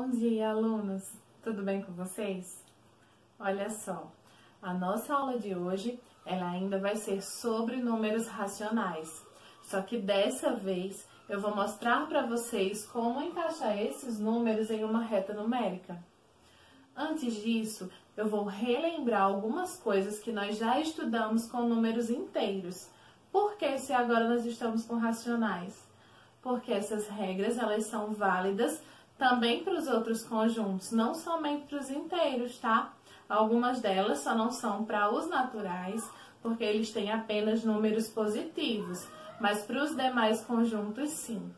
Bom dia, alunos! Tudo bem com vocês? Olha só, a nossa aula de hoje, ela ainda vai ser sobre números racionais. Só que dessa vez, eu vou mostrar para vocês como encaixar esses números em uma reta numérica. Antes disso, eu vou relembrar algumas coisas que nós já estudamos com números inteiros. Por que se agora nós estamos com racionais? Porque essas regras, elas são válidas também para os outros conjuntos, não somente para os inteiros, tá? Algumas delas só não são para os naturais, porque eles têm apenas números positivos, mas para os demais conjuntos, sim.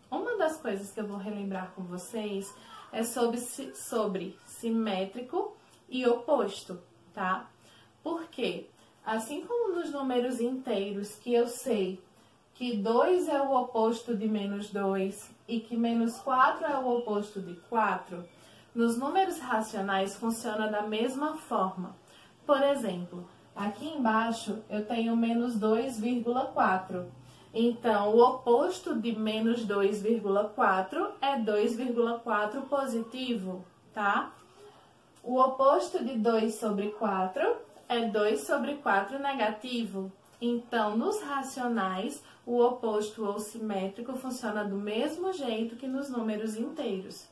Uma das coisas que eu vou relembrar com vocês é sobre simétrico e oposto, tá? Por quê? Assim como nos números inteiros, que eu sei que 2 é o oposto de menos 2 e que menos 4 é o oposto de 4, nos números racionais funciona da mesma forma. Por exemplo, aqui embaixo eu tenho menos 2,4. Então, o oposto de menos 2,4 é 2,4 positivo, tá? O oposto de 2 sobre 4 é 2 sobre 4 negativo. Então, nos racionais, o oposto ou simétrico funciona do mesmo jeito que nos números inteiros.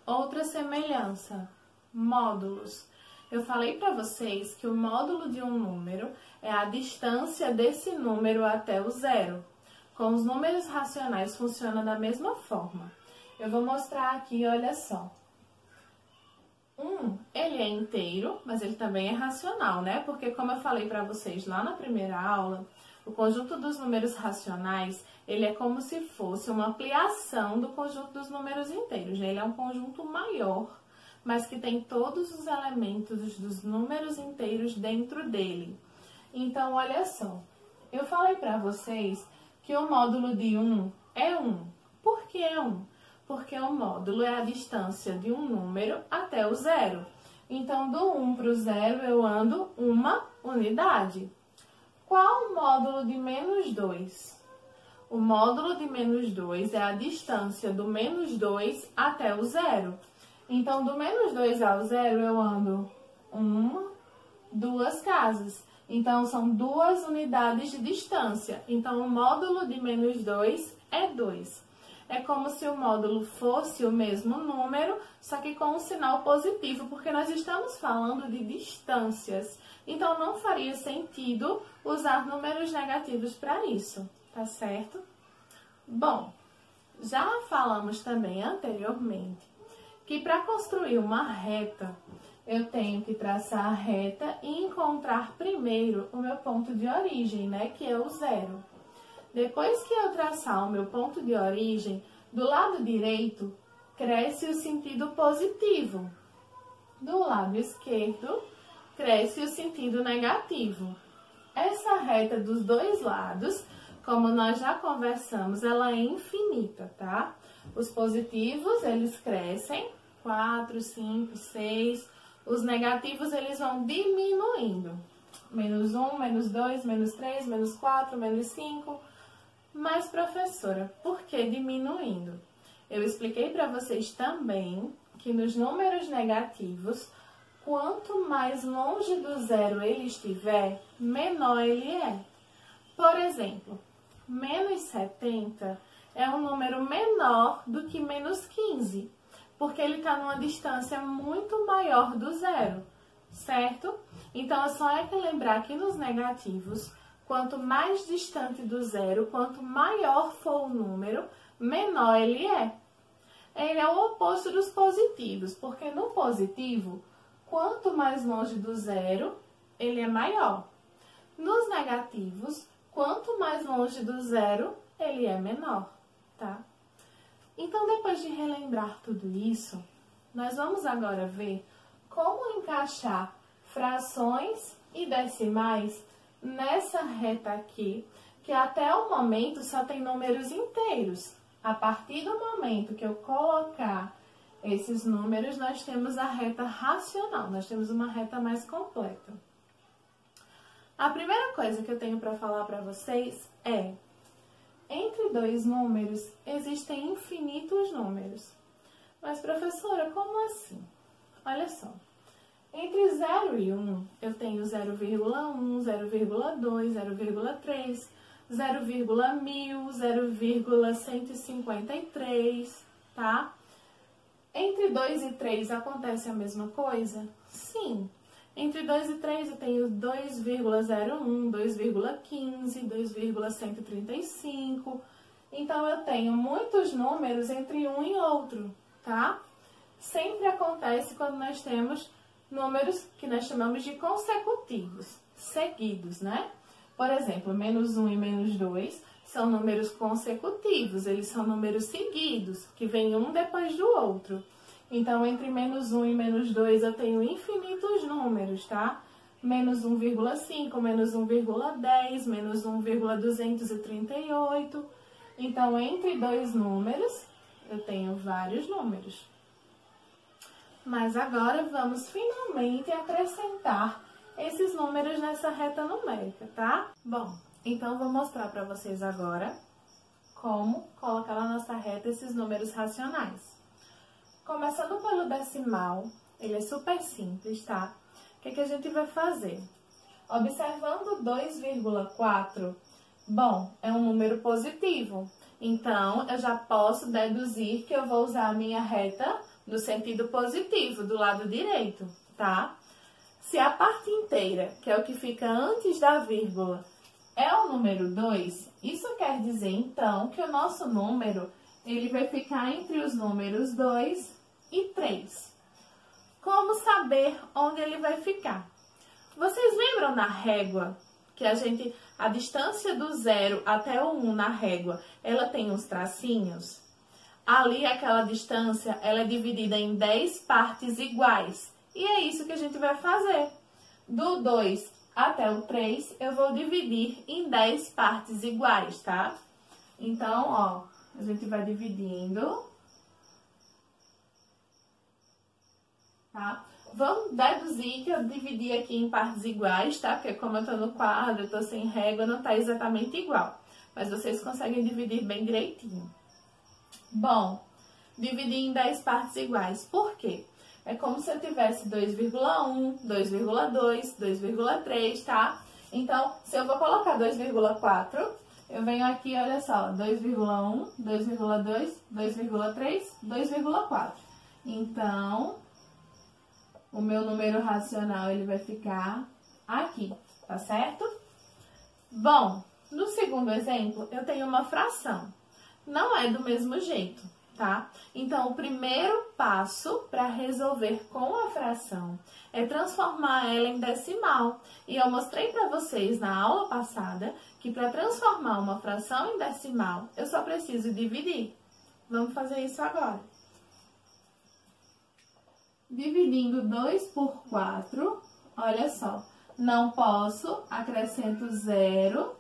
Outra semelhança, módulos. Eu falei para vocês que o módulo de um número é a distância desse número até o zero. Com os números racionais funciona da mesma forma. Eu vou mostrar aqui, olha só. Ele é inteiro, mas ele também é racional, né? Porque como eu falei para vocês lá na primeira aula, o conjunto dos números racionais, ele é como se fosse uma ampliação do conjunto dos números inteiros. Ele é um conjunto maior, mas que tem todos os elementos dos números inteiros dentro dele. Então, olha só, eu falei para vocês que o módulo de 1 é 1. Por que é 1? Porque o módulo é a distância de um número até o zero. Então, do 1 para o 0, eu ando uma unidade. Qual o módulo de menos 2? O módulo de menos 2 é a distância do menos 2 até o zero. Então, do menos 2 ao zero, eu ando duas casas. Então, são 2 unidades de distância. Então, o módulo de menos 2 é 2. É como se o módulo fosse o mesmo número, só que com um sinal positivo, porque nós estamos falando de distâncias. Então, não faria sentido usar números negativos para isso, tá certo? Bom, já falamos também anteriormente que para construir uma reta, eu tenho que traçar a reta e encontrar primeiro o meu ponto de origem, né, que é o zero. Depois que eu traçar o meu ponto de origem, do lado direito, cresce o sentido positivo. Do lado esquerdo, cresce o sentido negativo. Essa reta dos dois lados, como nós já conversamos, ela é infinita, tá? Os positivos, eles crescem, 4, 5, 6. Os negativos, eles vão diminuindo. Menos 1, menos 2, menos 3, menos 4, menos 5. Mas, professora, por que diminuindo? Eu expliquei para vocês também que nos números negativos, quanto mais longe do zero ele estiver, menor ele é. Por exemplo, menos 70 é um número menor do que menos 15, porque ele está numa distância muito maior do zero, certo? Então, é só lembrar que nos negativos, quanto mais distante do zero, quanto maior for o número, menor ele é. Ele é o oposto dos positivos, porque no positivo, quanto mais longe do zero, ele é maior. Nos negativos, quanto mais longe do zero, ele é menor, tá? Então, depois de relembrar tudo isso, nós vamos agora ver como encaixar frações e decimais nessa reta aqui, que até o momento só tem números inteiros. A partir do momento que eu colocar esses números, nós temos a reta racional, nós temos uma reta mais completa. A primeira coisa que eu tenho para falar para vocês é: entre dois números existem infinitos números. Mas, professora, como assim? Olha só. Entre 0 e 1, eu tenho 0,1, 0,2, 0,3, 0,1000, 0,153, tá? Entre 2 e 3 acontece a mesma coisa? Sim. Entre 2 e 3 eu tenho 2,01, 2,15, 2,135. Então, eu tenho muitos números entre um e outro, tá? Sempre acontece quando nós temos números que nós chamamos de consecutivos, seguidos, né? Por exemplo, menos 1 e menos 2 são números consecutivos, eles são números seguidos, que vêm um depois do outro. Então, entre menos 1 e menos 2 eu tenho infinitos números, tá? Menos 1,5, menos 1,10, menos 1,238. Então, entre dois números, eu tenho vários números. Mas agora vamos finalmente acrescentar esses números nessa reta numérica, tá? Bom, então vou mostrar para vocês agora como colocar na nossa reta esses números racionais. Começando pelo decimal, ele é super simples, tá? O que a gente vai fazer? Observando 2,4, bom, é um número positivo. Então, eu já posso deduzir que eu vou usar a minha reta no sentido positivo, do lado direito, tá? Se a parte inteira, que é o que fica antes da vírgula, é o número 2, isso quer dizer, então, que o nosso número, ele vai ficar entre os números 2 e 3. Como saber onde ele vai ficar? Vocês lembram na régua que a distância do 0 até o 1 na régua, ela tem uns tracinhos? Ali, aquela distância, ela é dividida em 10 partes iguais. E é isso que a gente vai fazer. Do 2 até o 3, eu vou dividir em 10 partes iguais, tá? Então, ó, a gente vai dividindo. Tá? Vamos deduzir que eu dividi aqui em partes iguais, tá? Porque como eu tô no quadro, eu tô sem régua, não tá exatamente igual. Mas vocês conseguem dividir bem direitinho. Bom, dividir em 10 partes iguais. Por quê? É como se eu tivesse 2,1, 2,2, 2,3, tá? Então, se eu vou colocar 2,4, eu venho aqui, olha só, 2,1, 2,2, 2,3, 2,4. Então, o meu número racional, ele vai ficar aqui, tá certo? Bom, no segundo exemplo, eu tenho uma fração. Não é do mesmo jeito, tá? Então, o primeiro passo para resolver com a fração é transformar ela em decimal. E eu mostrei para vocês na aula passada que para transformar uma fração em decimal, eu só preciso dividir. Vamos fazer isso agora. Dividindo 2 por 4, olha só, não posso, acrescento 0,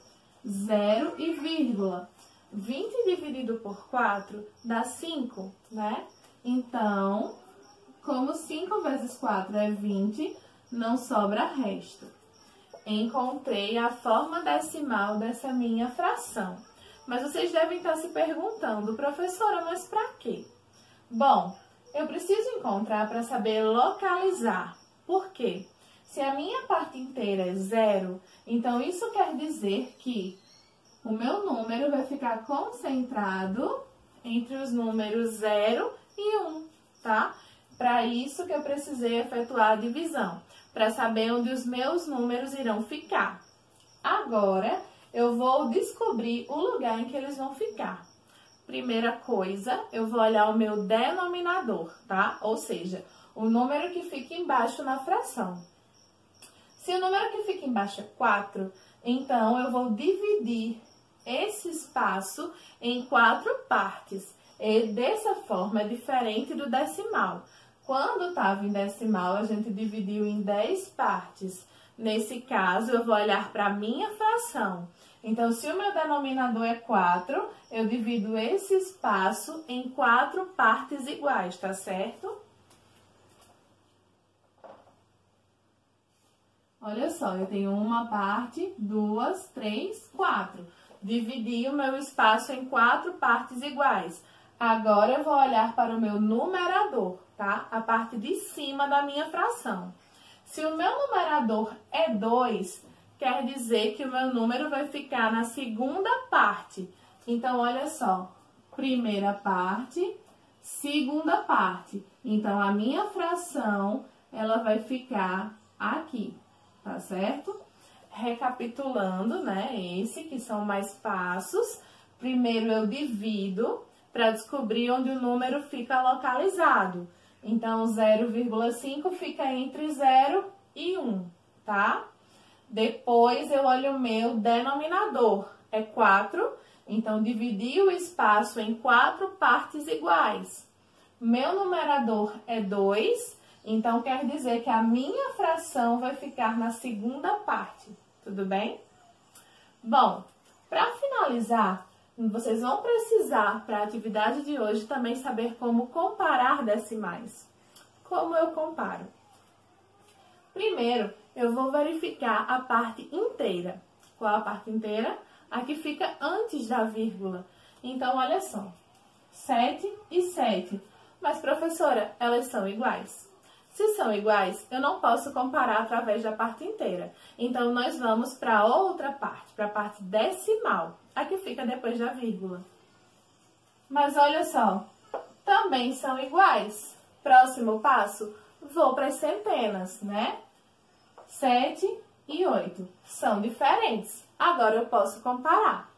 0 e vírgula. 20 dividido por 4 dá 5, né? Então, como 5 vezes 4 é 20, não sobra resto. Encontrei a forma decimal dessa minha fração. Mas vocês devem estar se perguntando, professora, mas para quê? Bom, eu preciso encontrar para saber localizar. Por quê? Se a minha parte inteira é 0, então isso quer dizer que o meu número vai ficar concentrado entre os números 0 e 1, tá? Para isso que eu precisei efetuar a divisão, para saber onde os meus números irão ficar. Agora, eu vou descobrir o lugar em que eles vão ficar. Primeira coisa, eu vou olhar o meu denominador, tá? Ou seja, o número que fica embaixo na fração. Se o número que fica embaixo é 4, então eu vou dividir esse espaço em 4 partes. E dessa forma é diferente do decimal. Quando estava em decimal, a gente dividiu em 10 partes. Nesse caso, eu vou olhar para a minha fração. Então, se o meu denominador é 4, eu divido esse espaço em 4 partes iguais, tá certo? Olha só, eu tenho uma parte, 2, 3, 4. Dividi o meu espaço em 4 partes iguais. Agora eu vou olhar para o meu numerador, tá? A parte de cima da minha fração. Se o meu numerador é 2, quer dizer que o meu número vai ficar na segunda parte. Então, olha só, primeira parte, segunda parte. Então, a minha fração, ela vai ficar aqui, tá certo? Recapitulando, né, que são mais passos. Primeiro, eu divido para descobrir onde o número fica localizado. Então, 0,5 fica entre 0 e 1, tá? Depois, eu olho o meu denominador, é 4. Então, dividi o espaço em 4 partes iguais. Meu numerador é 2, então quer dizer que a minha fração vai ficar na segunda parte, tudo bem? Bom, para finalizar, vocês vão precisar, para a atividade de hoje, também saber como comparar decimais. Como eu comparo? Primeiro, eu vou verificar a parte inteira. Qual a parte inteira? A que fica antes da vírgula. Então, olha só, 7 e 7. Mas, professora, elas são iguais. Se são iguais, eu não posso comparar através da parte inteira. Então, nós vamos para outra parte, para a parte decimal, a que fica depois da vírgula. Mas olha só, também são iguais. Próximo passo, vou para as centenas, né? 7 e 8 são diferentes. Agora eu posso comparar.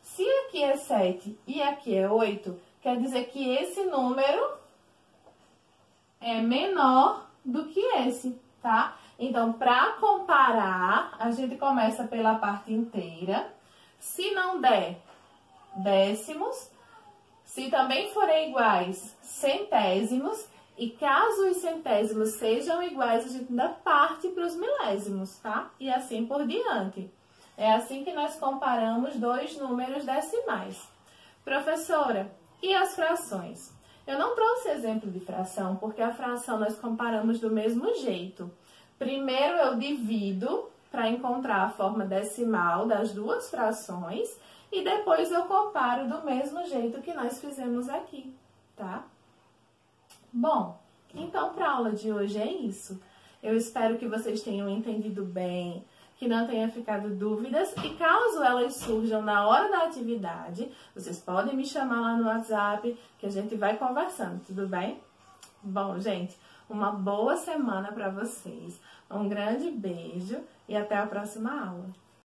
Se aqui é 7 e aqui é 8, quer dizer que esse número é menor do que esse, tá? Então, para comparar, a gente começa pela parte inteira. Se não der, décimos. Se também forem iguais, centésimos. E caso os centésimos sejam iguais, a gente ainda parte para os milésimos, tá? E assim por diante. É assim que nós comparamos dois números decimais. Professora, e as frações? Eu não trouxe exemplo de fração, porque a fração nós comparamos do mesmo jeito. Primeiro eu divido para encontrar a forma decimal das duas frações e depois eu comparo do mesmo jeito que nós fizemos aqui, tá? Bom, então para a aula de hoje é isso. Eu espero que vocês tenham entendido bem, que não tenha ficado dúvidas e caso elas surjam na hora da atividade, vocês podem me chamar lá no WhatsApp que a gente vai conversando, tudo bem? Bom, gente, uma boa semana para vocês, um grande beijo e até a próxima aula.